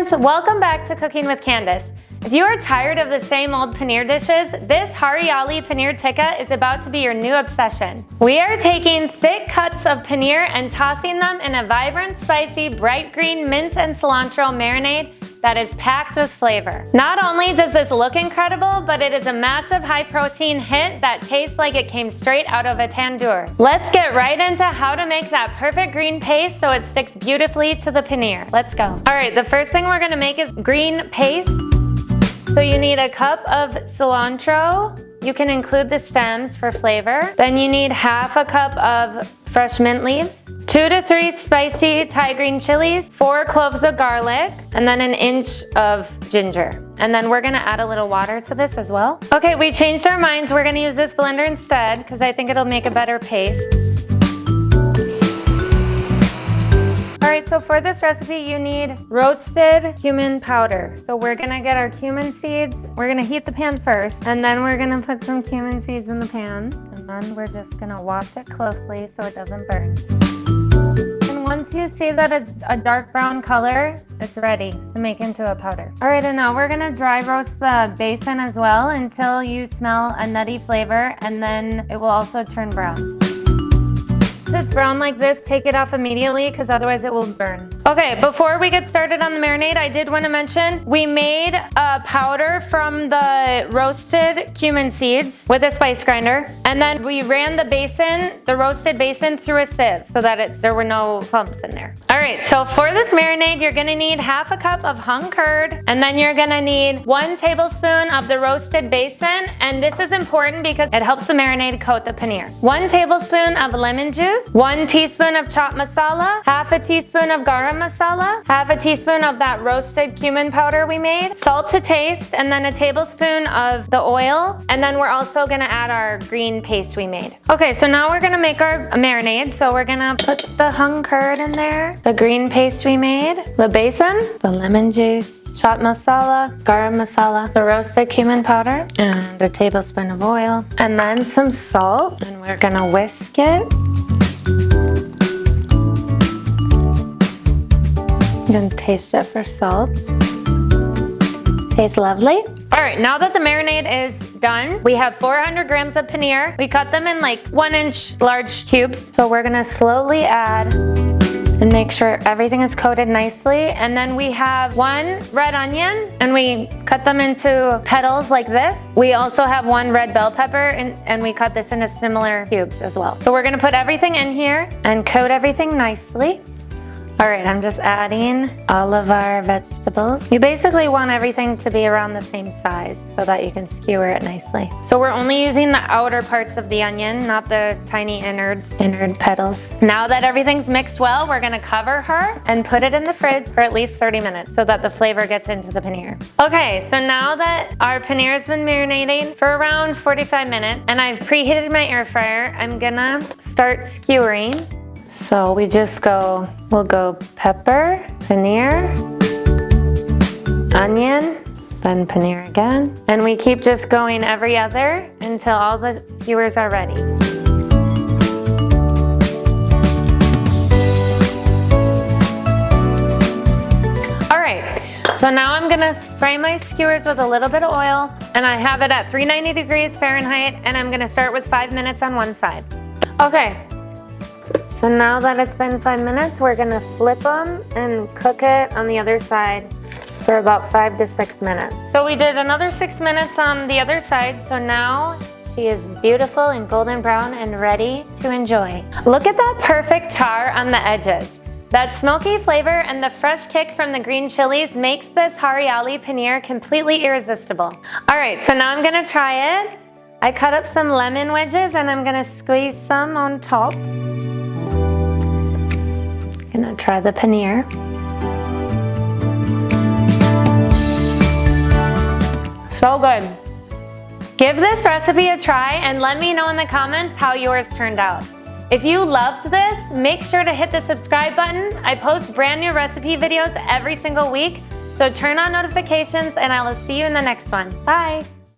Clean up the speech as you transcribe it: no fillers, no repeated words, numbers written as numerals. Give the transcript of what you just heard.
friends, welcome back to Cooking with Candace. If you are tired of the same old paneer dishes, this Hariyali Paneer Tikka is about to be your new obsession. We are taking thick cuts of paneer and tossing them in a vibrant, spicy, bright green mint and cilantro marinade that is packed with flavor. Not only does this look incredible, but it is a massive high-protein hit that tastes like it came straight out of a tandoor. Let's get right into how to make that perfect green paste so it sticks beautifully to the paneer. Let's go. All right, the first thing we're gonna make is green paste. So you need a cup of cilantro. You can include the stems for flavor. Then you need half a cup of fresh mint leaves, 2 to 3 spicy Thai green chilies, 4 cloves of garlic, and then an inch of ginger. And then we're gonna add a little water to this as well. Okay, we changed our minds. We're gonna use this blender instead because I think it'll make a better paste. All right, so for this recipe, you need roasted cumin powder. So we're gonna get our cumin seeds. We're gonna heat the pan first, and then we're gonna put some cumin seeds in the pan. And then we're just gonna watch it closely so it doesn't burn. And once you see that it's a dark brown color, it's ready to make into a powder. All right, and now we're gonna dry roast the besan as well until you smell a nutty flavor, and then it will also turn brown. If it's brown like this, take it off immediately because otherwise it will burn. Okay, before we get started on the marinade, I did want to mention we made a powder from the roasted cumin seeds with a spice grinder, and then we ran the roasted besan through a sieve so that there were no clumps in there. All right, so for this marinade, you're gonna need half a cup of hung curd, and then you're gonna need 1 tablespoon of the roasted besan, and this is important because it helps the marinade coat the paneer. 1 tablespoon of lemon juice, 1 teaspoon of chaat masala, half a teaspoon of garam masala, half a teaspoon of that roasted cumin powder we made, salt to taste, and then a tablespoon of the oil, and then we're also gonna add our green paste we made. Okay, so now we're gonna make our marinade. So we're gonna put the hung curd in there, the green paste we made, the besan, the lemon juice, chaat masala, garam masala, the roasted cumin powder, and a tablespoon of oil, and then some salt, and we're gonna whisk it. I'm gonna taste it for salt. Tastes lovely. All right, now that the marinade is done, we have 400 grams of paneer. We cut them in like 1-inch large cubes. So we're gonna slowly add and make sure everything is coated nicely. And then we have 1 red onion, and we cut them into petals like this. We also have 1 red bell pepper, and we cut this into similar cubes as well. So we're gonna put everything in here and coat everything nicely. All right, I'm just adding all of our vegetables. You basically want everything to be around the same size so that you can skewer it nicely. So we're only using the outer parts of the onion, not the tiny innard petals. Now that everything's mixed well, we're gonna cover her and put it in the fridge for at least 30 minutes so that the flavor gets into the paneer. Okay, so now that our paneer has been marinating for around 45 minutes and I've preheated my air fryer, I'm gonna start skewering. So we'll go pepper, paneer, onion, then paneer again. And we keep just going every other until all the skewers are ready. All right, so now I'm gonna spray my skewers with a little bit of oil, and I have it at 390 degrees Fahrenheit, and I'm gonna start with 5 minutes on one side. Okay. So now that it's been 5 minutes, we're gonna flip them and cook it on the other side for about 5 to 6 minutes. So we did another 6 minutes on the other side, so now she is beautiful and golden brown and ready to enjoy. Look at that perfect char on the edges. That smoky flavor and the fresh kick from the green chilies makes this Hariyali paneer completely irresistible. All right, so now I'm gonna try it. I cut up some lemon wedges and I'm gonna squeeze some on top. Gonna try the paneer. So good. Give this recipe a try and let me know in the comments how yours turned out. If you loved this, make sure to hit the subscribe button. I post brand new recipe videos every single week, so turn on notifications and I will see you in the next one. Bye.